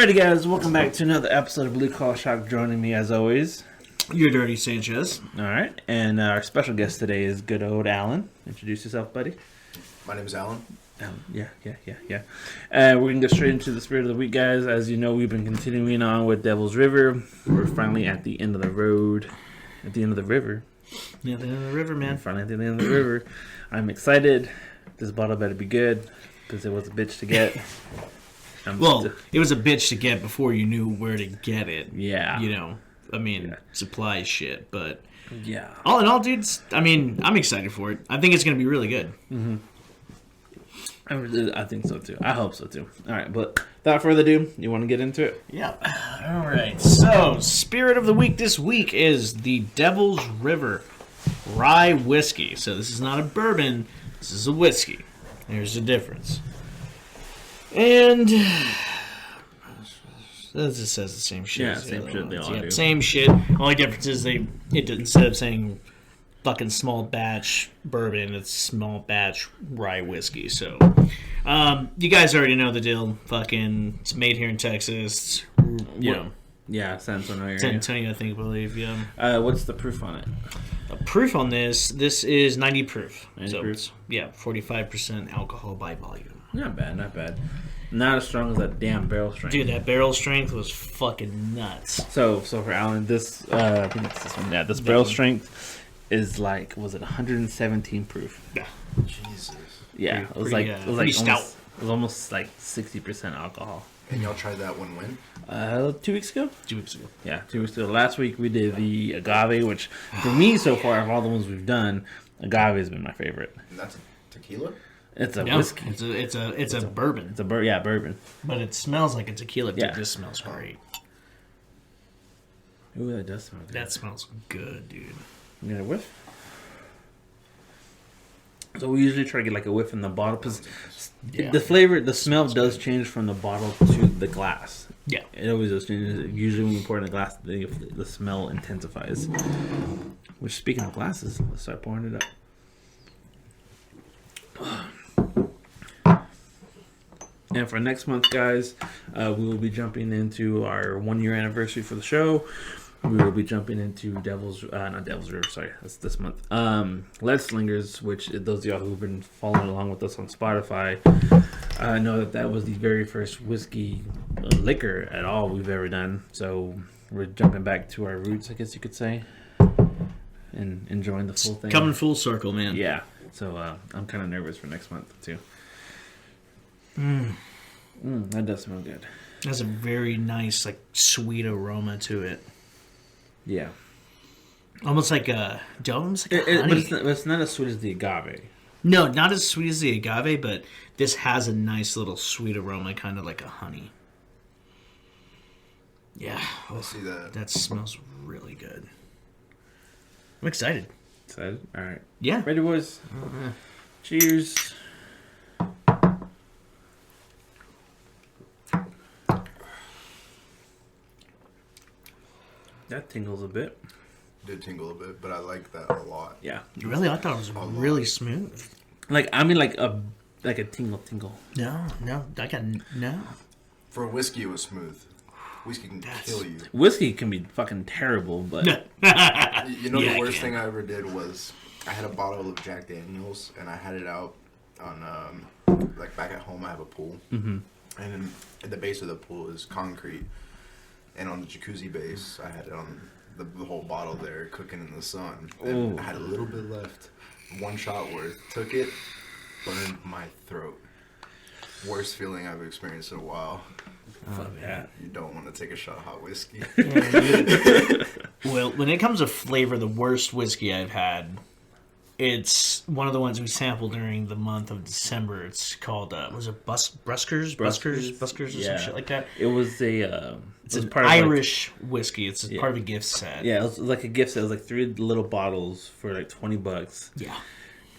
Alrighty, guys, welcome back to another episode of Blue Collar Shock. Joining me, as always, You're Dirty Sanchez. Alright, and our special guest today is good old Alan. Introduce yourself, buddy. My name is Alan. Yeah. We're going to get straight into the spirit of the week, guys. As you know, we've been continuing on with Devil's River. We're finally at the end of the road. At the end of the river. Yeah, the end of the river, man. Finally at the end of the river. I'm excited. This bottle better be good, because it was a bitch to get. It was a bitch to get before you knew where to get it. Yeah. You know, supply shit, but... Yeah. All in all, dudes, I'm excited for it. I think it's going to be really good. Mm-hmm. I think so, too. I hope so, too. All right, but without further ado, you want to get into it? Yeah. All right. So, spirit of the week this week is the Devil's River Rye Whiskey. So, this is not a bourbon. This is a whiskey. There's a difference. And... It just says the same shit. Yeah, same shit they all do. Same shit. Only difference is instead of saying fucking small batch bourbon, it's small batch rye whiskey. So, you guys already know the deal. Fucking, it's made here in Texas. You know. Yeah, San Antonio. San Antonio, I believe. Yeah. What's the proof on it? Proof on this is 90 proof. 90 so proof? It's, 45% alcohol by volume. Not bad. Not as strong as that damn barrel strength. Dude, that barrel strength was fucking nuts. So for Alan, this I think it's this one. Yeah, this barrel strength is like, was it 117 proof? Yeah. Jesus. Yeah, it was like stout. It was almost like 60% alcohol. And y'all tried that one when? 2 weeks ago. 2 weeks ago. Yeah, 2 weeks ago. Last week we did the agave, which for me so far of all the ones we've done, agave has been my favorite. And that's tequila? It's a whiskey. It's a bourbon. It's a bourbon. But it smells like a tequila. Dude, Yeah. this smells great. Ooh, that does smell good. That smells good, dude. You get a whiff? So we usually try to get like a whiff in the bottle because the flavor, the smell does change from the bottle to the glass. Yeah. It always does change. Usually when you pour it in a glass, the smell intensifies. Which, speaking of glasses, let's start pouring it up. And for next month, guys, we will be jumping into our 1 year anniversary for the show. We will be jumping into not Devil's River, sorry, that's this month. Lead Slingers, which those of y'all who've been following along with us on Spotify know that was the very first whiskey liquor at all we've ever done. So we're jumping back to our roots, I guess you could say, and enjoying the full thing. Coming full circle, man. Yeah. So I'm kind of nervous for next month too. That does smell good. Has a very nice, like, sweet aroma to it. Yeah. Almost like a honey. But it's not as sweet as the agave. No, not as sweet as the agave, but this has a nice little sweet aroma, kind of like a honey. Yeah. I see that. That smells really good. I'm excited. Excited? All right. Yeah. Ready, boys? Cheers. That tingles a bit. Did tingle a bit, but I like that a lot. Yeah. Really? I thought it was really smooth. Like a tingle. No. For whiskey, it was smooth. Whiskey can kill you. Whiskey can be fucking terrible, but... The worst thing I ever did was I had a bottle of Jack Daniels, and I had it out on, back at home, I have a pool. Mm-hmm. And at the base of the pool is concrete. And on the jacuzzi base, I had it on the whole bottle there, cooking in the sun. And I had a little bit left. One shot worth. Took it, burned my throat. Worst feeling I've experienced in a while. Yeah. You don't want to take a shot of hot whiskey. Well, when it comes to flavor, the worst whiskey I've had, it's one of the ones we sampled during the month of December. It's called, was it Buskers or some shit like that? It was it's an Irish whiskey. It's part of a gift set. Yeah, it was like a gift set. It was like 3 little bottles for like $20. Yeah.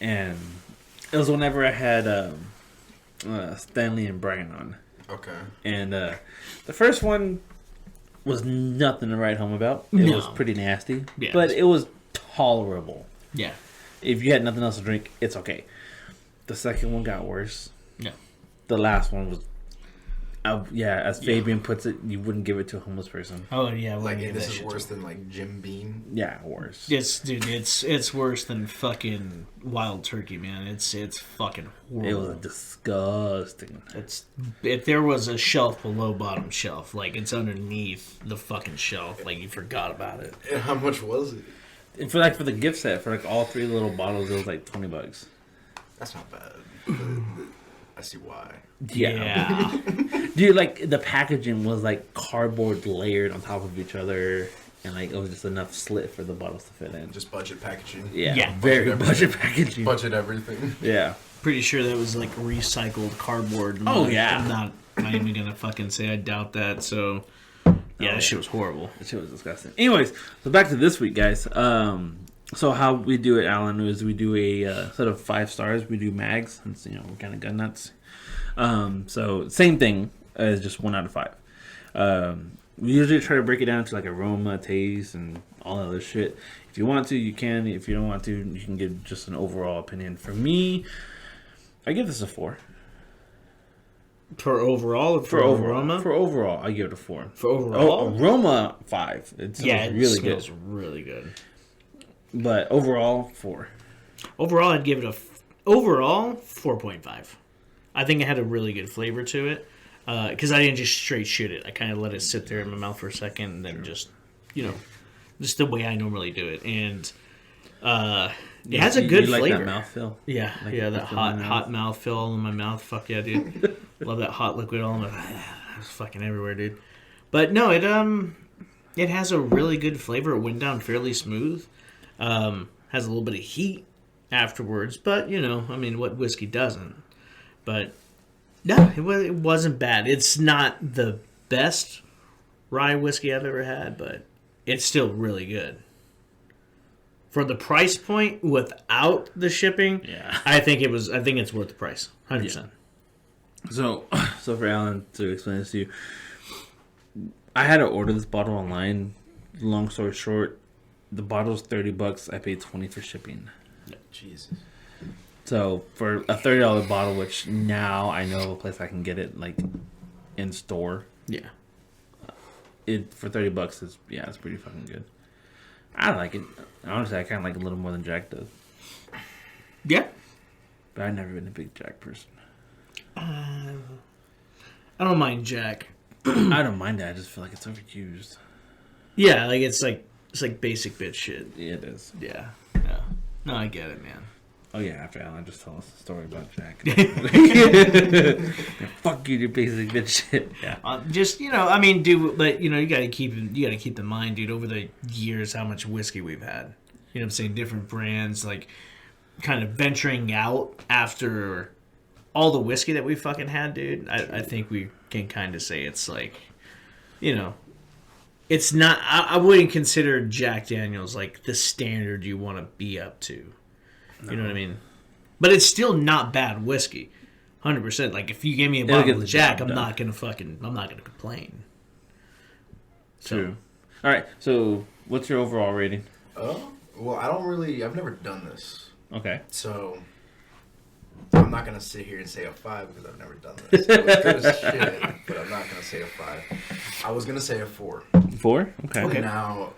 And it was whenever I had Stanley and Brian on. Okay. And the first one was nothing to write home about. It was pretty nasty. Yeah, but it was tolerable. Yeah. If you had nothing else to drink, it's okay. The second one got worse. Yeah. The last one was As Fabian puts it, you wouldn't give it to a homeless person. Oh yeah, like this is worse than like Jim Beam. Yeah, worse. It's worse than fucking wild turkey, man. It's fucking horrible. It was disgusting. If there was a shelf below bottom shelf, like it's underneath the fucking shelf, like you forgot about it. And how much was it? And for the gift set, for like all 3 little bottles, it was like $20. That's not bad. I see why. Yeah. Dude, like the packaging was like cardboard layered on top of each other, and like it was just enough slit for the bottles to fit in. Just budget packaging. Yeah. Very budget packaging. Budget everything. Yeah. Pretty sure that was like recycled cardboard. I'm not even gonna fucking say I doubt that. So yeah, that shit was horrible. That shit was disgusting. Anyways, so back to this week, guys. So how we do it, Alan, is we do a set of 5 stars. We do mags, since we're kind of gun nuts. So same thing as just 1 out of 5. We usually try to break it down to like aroma, taste, and all that other shit. If you want to, you can. If you don't want to, you can give just an overall opinion. For me, I give this a 4. For overall, or for aroma? For overall, I give it a 4. For overall, aroma 5. It really smells good. really good. But overall, 4. Overall, I'd give it overall 4.5. I think it had a really good flavor to it because I didn't just straight shoot it. I kind of let it sit there in my mouth for a second and then just the way I normally do it. And it has a good flavor. Like that mouthfeel? Yeah, that hot mouthfeel in my mouth. Fuck yeah, dude. Love that hot liquid all in my it's fucking everywhere, dude. But no, it has a really good flavor. It went down fairly smooth. Has a little bit of heat afterwards, but what whiskey doesn't? But no, it wasn't bad. It's not the best rye whiskey I've ever had, but it's still really good. For the price point without the shipping, I think it's worth the price, 100%. Yeah. So for Alan to explain this to you, I had to order this bottle online. Long story short, the bottle's $30. I paid $20 for shipping. Jesus. So for a $30 bottle, which now I know of a place I can get it like in store. Yeah. It for $30 is it's pretty fucking good. I like it. Honestly, I kind of like it a little more than Jack does. Yeah. But I've never been a big Jack person. I don't mind Jack. I don't mind it. I just feel like it's overused. Yeah, like it's like basic bitch shit. Yeah, it is. Yeah. No, I get it, man. Oh yeah, after Alan just told us the story about Jack. Fuck you basic bitch shit. Yeah. dude, but you gotta keep in mind, dude, over the years how much whiskey we've had. You know what I'm saying? Different brands, like kind of venturing out after all the whiskey that we fucking had, dude. I think we can kind of say it's like, it's not. I wouldn't consider Jack Daniel's like the standard you want to be up to. You know what I mean? But it's still not bad whiskey. 100%. Like if you gave me a bottle of Jack, I'm not gonna complain. True. All right. So what's your overall rating? Well, I've never done this. Okay. So I'm not gonna sit here and say a 5 because I've never done this. It was good as shit, but I'm not gonna say a 5. I was gonna say a 4. 4? Okay. Now,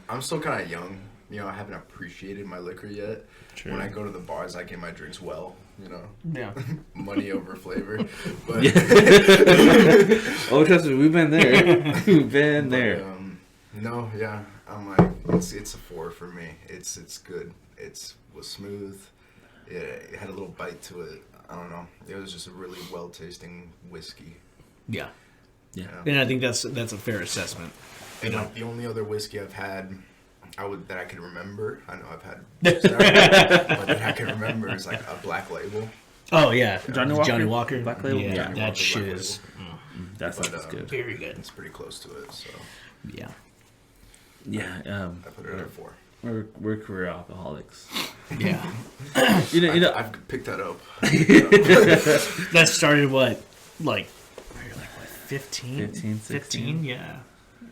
I'm still kind of young. I haven't appreciated my liquor yet. True. When I go to the bars, I get my drinks well. Yeah. Money over flavor. But oh, trust me, we've been there. We've been there. No, yeah, I'm like it's a 4 for me. It's good. It was smooth. It had a little bite to it. I don't know. It was just a really well tasting whiskey. Yeah. Yeah. And I think that's a fair assessment. And like the only other whiskey I've had that I can remember. I know I've had several, but that I can remember is like a Black Label. Oh yeah, Johnny Walker Black Label. Yeah, that shit Black is that's good. Very good. It's pretty close to it. So yeah. I put it at a 4. We're career alcoholics. Yeah. I've picked that up. That started what? Like 15? 15, 16? Yeah.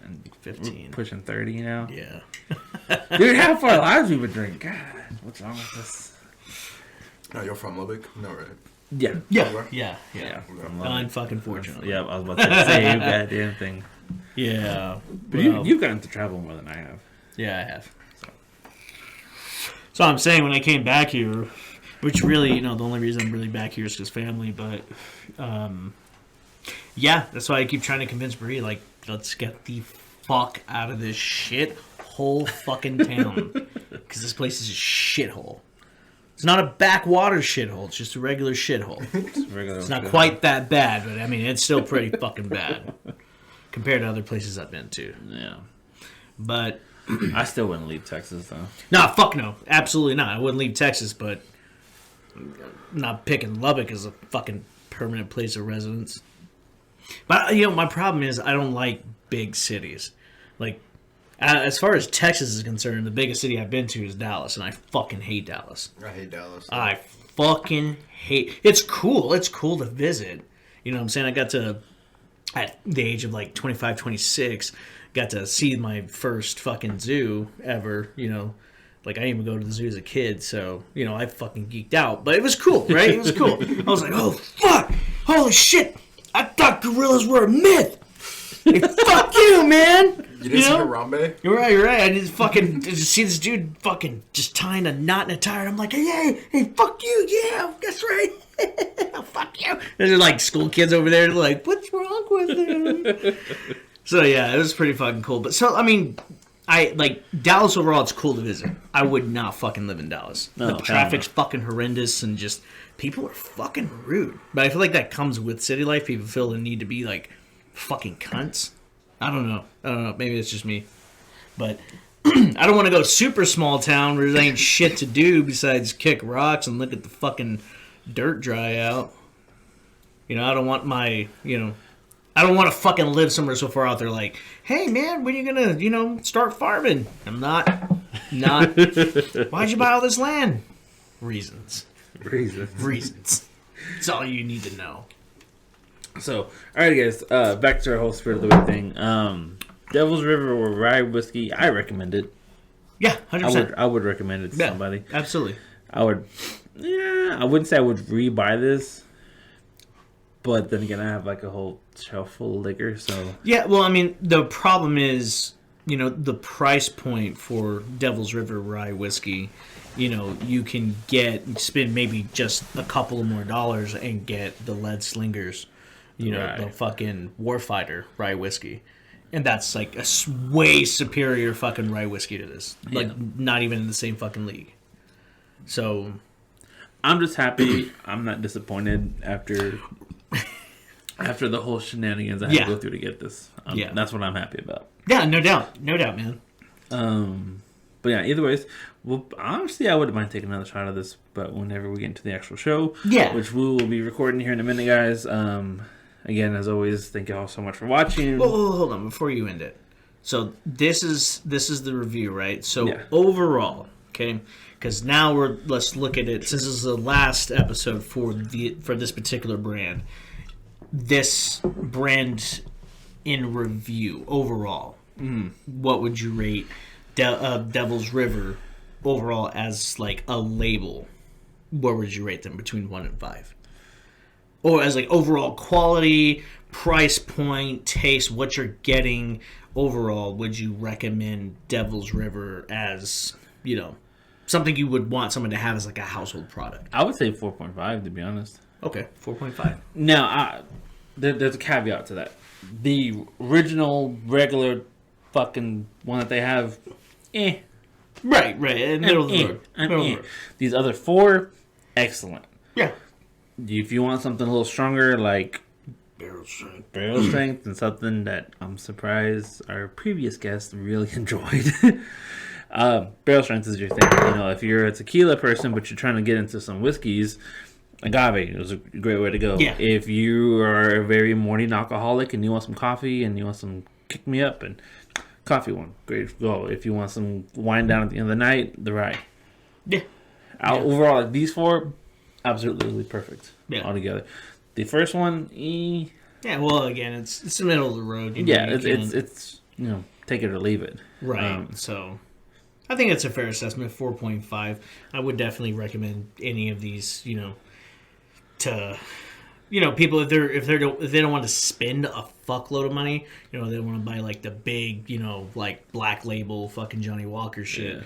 And 15. We're pushing 30 now. Yeah. Dude, half our lives we would drink. God, what's wrong with this? No, you're from Lubbock? No, right? Yeah. Yeah. From Unfucking fortunately. Yeah, I was about to say the same goddamn thing. Yeah. But you've gotten to travel more than I have. Yeah, I have. So I'm saying when I came back here, which really, the only reason I'm really back here is because family, but yeah, that's why I keep trying to convince Bree, like, let's get the fuck out of this shit whole fucking town. Because this place is a shithole. It's not a backwater shithole, it's just a regular shithole. It's not quite that bad, but I mean, it's still pretty fucking bad compared to other places I've been to. Yeah. But I still wouldn't leave Texas, though. Nah, fuck no. Absolutely not. I wouldn't leave Texas, but I'm not picking Lubbock as a fucking permanent place of residence. But, my problem is I don't like big cities. Like, as far as Texas is concerned, the biggest city I've been to is Dallas, and I fucking hate Dallas. I hate Dallas. I fucking hate... It's cool. It's cool to visit. You know what I'm saying? I got to, at the age of, 25, 26... got to see my first fucking zoo ever, I didn't even go to the zoo as a kid, so, I fucking geeked out. But it was cool, right? It was cool. I was like, oh, fuck! Holy shit! I thought gorillas were a myth! Hey, fuck you, man! You didn't see Harambe? You're right. I just see this dude fucking just tying a knot in a tire, and I'm like, hey, fuck you, yeah, that's right. Fuck you. There's school kids over there, what's wrong with him? So, yeah, it was pretty fucking cool. But, so, I mean, Dallas overall, it's cool to visit. I would not fucking live in Dallas. No, the traffic's fucking horrendous and just, people are fucking rude. But I feel like that comes with city life. People feel the need to be, fucking cunts. I don't know. Maybe it's just me. But I don't want to go super small town where there ain't shit to do besides kick rocks and look at the fucking dirt dry out. I don't want my, I don't want to fucking live somewhere so far out there hey, man, when are you going to, start farming? I'm not. Why'd you buy all this land? Reasons. That's all you need to know. So, all right, guys, back to our whole Spirit of the Week thing. Devil's River or Rye Whiskey, I recommend it. Yeah, 100%. I would recommend it to somebody. Absolutely. I wouldn't say I would re-buy this. But then again, I have a whole shelf full of liquor, so... Yeah, well, I mean, the problem is, the price point for Devil's River Rye Whiskey, you can spend maybe just a couple of more dollars and get the Lead Slingers, right. The fucking Warfighter Rye Whiskey. And that's, a way superior fucking rye whiskey to this. Not even in the same fucking league. So... I'm just happy I'm not disappointed after the whole shenanigans I had to go through to get this. That's what I'm happy about. Yeah, no doubt, man. But yeah, either ways, honestly, I wouldn't mind taking another shot of this, but whenever we get into the actual show, which we will be recording here in a minute, guys. Again, as always, thank you all so much for watching. Oh, hold on, before you end it. So this is the review, right? So overall, okay. Because now let's look at it. Since this is the last episode for this particular brand, this brand in review overall, what would you rate Devil's River overall as a label? Where would you rate them between 1 and 5? Or as overall quality, price point, taste, what you're getting overall? Would you recommend Devil's River as something you would want someone to have as a household product? I would say 4.5, to be honest. Okay, 4.5. Now, there's a caveat to that. The original, regular fucking one that they have, Right. Middle of the road. These other 4, excellent. Yeah. If you want something a little stronger, barrel strength, and something that I'm surprised our previous guest really enjoyed. Barrel strength is your thing. If you're a tequila person but you're trying to get into some whiskeys, agave is a great way to go. Yeah. If you are a very morning alcoholic and you want some coffee and you want some kick me up, and coffee one, great to go. If you want some wind down at the end of the night, the rye. Yeah. Overall, these 4, absolutely perfect. Yeah. Altogether. The first one, Yeah, well, again, it's the middle of the road. It's take it or leave it. Right. So, I think it's a fair assessment. 4.5. I would definitely recommend any of these. to, people if they don't want to spend a fuckload of money, they don't want to buy like the big, like Black Label fucking Johnny Walker shit. Yeah.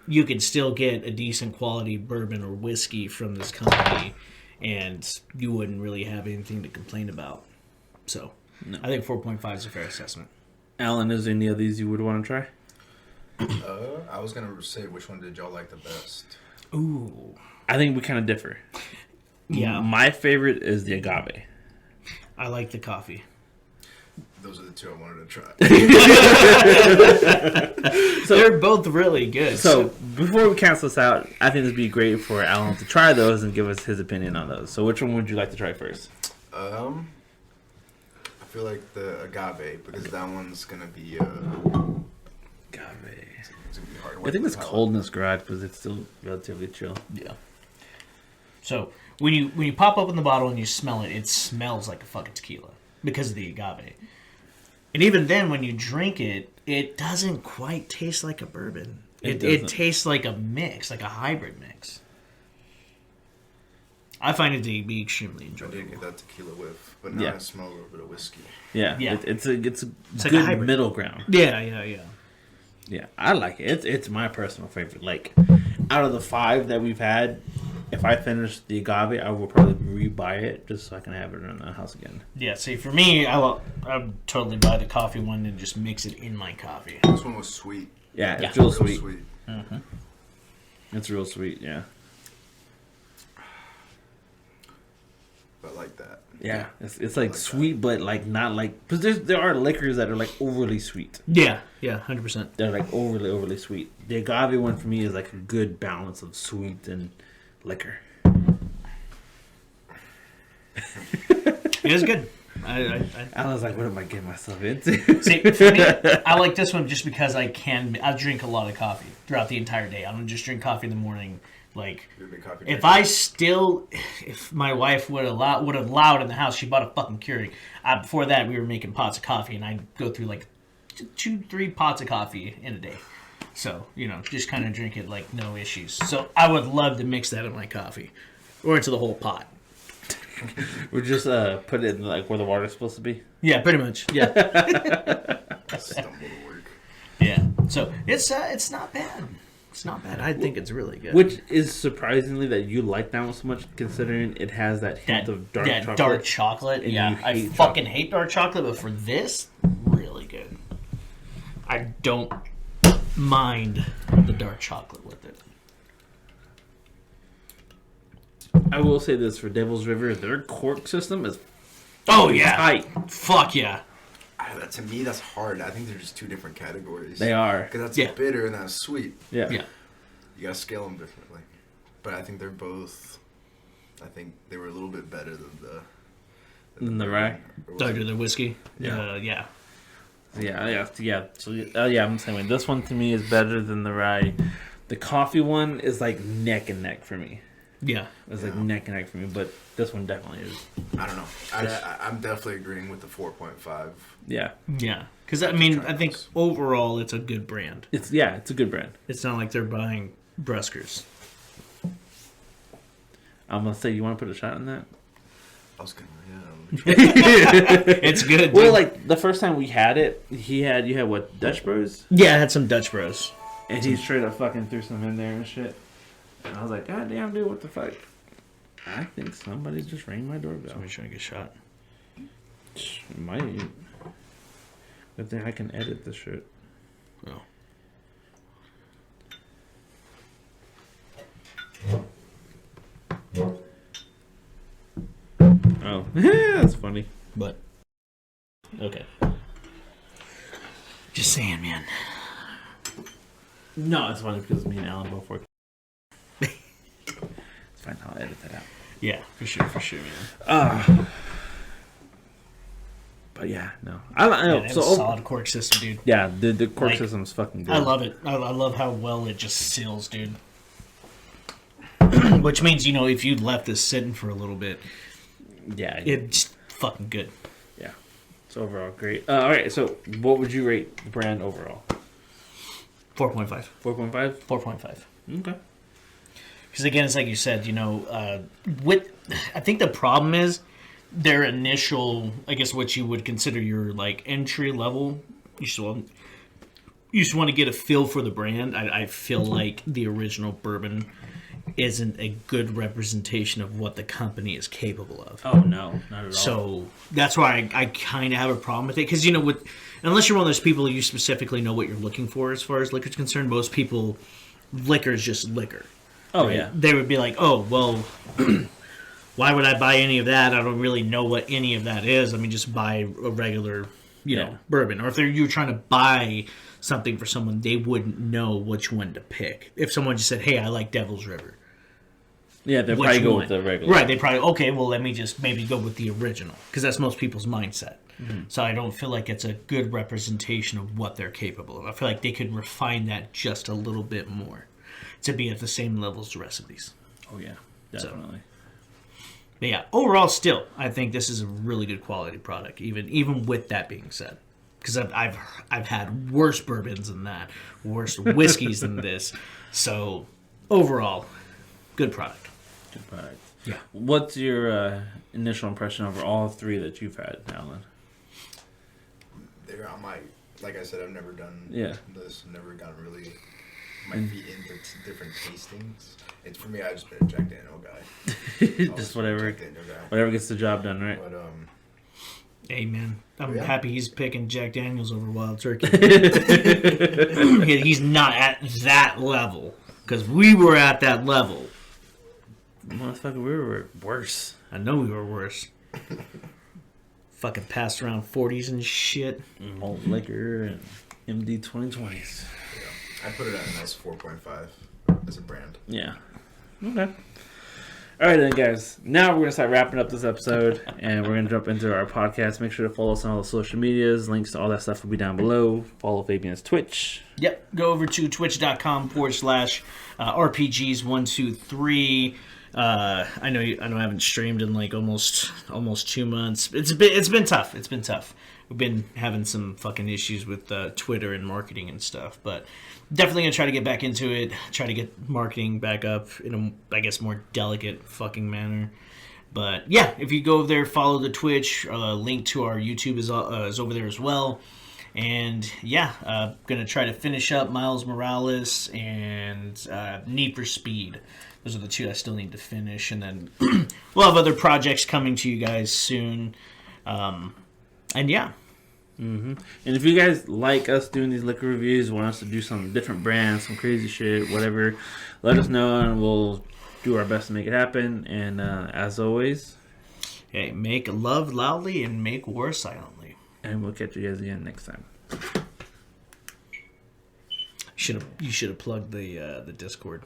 You can still get a decent quality bourbon or whiskey from this company, and you wouldn't really have anything to complain about. So, I think 4.5 is a fair assessment. Alan, is there any of these you would want to try? I was gonna say, which one did y'all like the best? Ooh, I think we kind of differ. yeah. My favorite is the agave. I like the coffee. Those are the two I wanted to try. So they're both really good. So before we cancel this out, I think it'd be great for Alan to try those and give us his opinion on those. So which one would you like to try first? I feel like the agave, because that one's gonna be Agave. it's gonna be hard to I think work it's with cold in this garage because it's still relatively chill. yeah. So when you pop open the bottle and you smell it, it smells like a fucking tequila because of the agave. And even then, when you drink it, it doesn't quite taste like a bourbon. It tastes like a mix, like a hybrid mix. I find it to be extremely I enjoyable. did get that tequila whiff, but now Yeah. I smell a little bit of whiskey. Yeah, Yeah. It's a like a good hybrid. middle ground. Yeah. Yeah, I like it. It's my personal favorite. Like, out of the 5 that we've had, if I finish the agave, I will probably re-buy it just so I can have it in the house again. Yeah, see, for me, I'd totally buy the coffee one and just mix it in my coffee. This one was sweet. Yeah, it's Yeah. real Real sweet. sweet. Mm-hmm. It's real sweet. Yeah, But like that. yeah. It's like like sweet, but like not like because there are liquors that are like overly sweet. Yeah, 100%. They're like overly sweet. The agave one for me is like a good balance of sweet and liquor. It was good. I I was like, what am I getting myself into? See, for me, I like this one just because I drink a lot of coffee throughout the entire day. I don't just drink coffee in the morning. Like, You're a big coffee if drinker. if my wife would have allowed in the house, she bought a fucking Keurig. Before that, we were making pots of coffee, and I'd go through like 2-3 pots of coffee in a day. So, just kind of drink it like no issues. So I would love to mix that in my coffee or into the whole pot. We just put it in like where the water's supposed to be. Yeah, pretty much. Yeah. Stumble to work. Yeah. So it's not bad. It's not bad. I think it's really good. Which is surprisingly that you like that one so much, considering it has that hint of dark chocolate. Dark chocolate. And Yeah, you I hate fucking hate dark chocolate, but for this, really good. I don't mind the dark chocolate with it. I will say this for Devil's River, their cork system is Oh yeah, tight. fuck yeah. To me, that's hard. I think they're just two different categories. They are. Because that's Yeah. bitter and that's sweet. Yeah. Yeah. You gotta scale them differently. But I think they're both. I think they were a little bit better than the. Than the rye? Or was Darker it- than whiskey. Yeah. Yeah. Yeah. So I'm the same way. This one to me is better than the rye. The coffee one is like neck and neck for me. Yeah. It's like Yeah. neck and neck for me, but this one definitely is. I don't know. I'm definitely agreeing with the 4.5. Yeah. Yeah. Because I mean, I think overall it's a good brand. It's a good brand. It's not like they're buying Bruskers. I'm gonna say, you want to put a shot in that? I was gonna, It's good. Well, dude. like the first time we had it, you had what, Dutch Bros? Yeah, I had some Dutch Bros. And he straight up fucking threw some in there and shit. And I was like, God damn, dude, what the fuck? I think somebody just rang my doorbell. Somebody's trying to get shot. Might. But then I can edit this shit. Oh. Oh, that's funny. But okay. Just saying, man. No, it's funny because me and Alan both work. It's fine, I'll edit that out. Yeah, for sure, man. But yeah, no. I Yeah, know. they have So a solid cork system, dude. yeah, the cork Like, system's fucking good. I love it. I love how well it just seals, dude. Which means, if you left this sitting for a little bit, Yeah, it's fucking good. yeah. It's overall great. All right, so what would you rate the brand overall? 4.5. 4.5. 4.5. Okay. Because again, it's like you said, I think the problem is their initial, I guess what you would consider your like entry level. You just want to get a feel for the brand. I feel like the original bourbon isn't a good representation of what the company is capable of. Oh no, not at all. So that's why I kind of have a problem with it. Because unless you're one of those people you specifically know what you're looking for as far as liquor is concerned, most people, liquor is just liquor. Oh right? yeah, They would be like, oh well, why would I buy any of that? I don't really know what any of that is. Let me just buy a regular, bourbon. Or if you're trying to buy something for someone, they wouldn't know which one to pick. If someone just said, hey, I like Devil's River. Yeah, they'd probably go with the regular. Right, they probably, okay, well, let me just maybe go with the original. Because that's most people's mindset. Mm-hmm. So I don't feel like it's a good representation of what they're capable of. I feel like they could refine that just a little bit more to be at the same level as the rest of these. Oh, yeah, definitely. But yeah, overall, still, I think this is a really good quality product, even with that being said. Because I've had worse bourbons than that, worse whiskeys than this. So, overall, good product. Good product. Yeah. What's your initial impression over all three that you've had, Alan? They're on my, like I said, I've never done this, never gotten really my feet into different tastings. It's for me, I've just been a Jack Daniel guy. Just whatever gets the job done, right? But hey man, I'm happy he's picking Jack Daniels over Wild Turkey. He's not at that level because we were at that level. Motherfucker, we were worse. I know we were worse. Fucking passed around 40s and shit. Malt liquor and MD 2020s. Yeah. I put it at a nice 4.5 as a brand. Yeah. Okay. All right, then, guys. Now we're going to start wrapping up this episode, and we're going to jump into our podcast. Make sure to follow us on all the social medias. Links to all that stuff will be down below. Follow Fabian's Twitch. Yep. Go over to twitch.com/RPGs123. I know I haven't streamed in like almost 2 months. It's been tough. It's been tough. We've been having some fucking issues with Twitter and marketing and stuff, but definitely gonna try to get back into it. Try to get marketing back up in a, I guess, more delicate fucking manner. But yeah, if you go over there, follow the Twitch. Link to our YouTube is over there as well. And yeah, gonna try to finish up Miles Morales and Need for Speed. Those are the two I still need to finish, and then we'll have other projects coming to you guys soon. And yeah. Mm-hmm. And if you guys like us doing these liquor reviews, want us to do some different brands, some crazy shit, whatever, let us know, and we'll do our best to make it happen. And as always, hey, make love loudly and make war silently. And we'll catch you guys again next time. You should have plugged the Discord.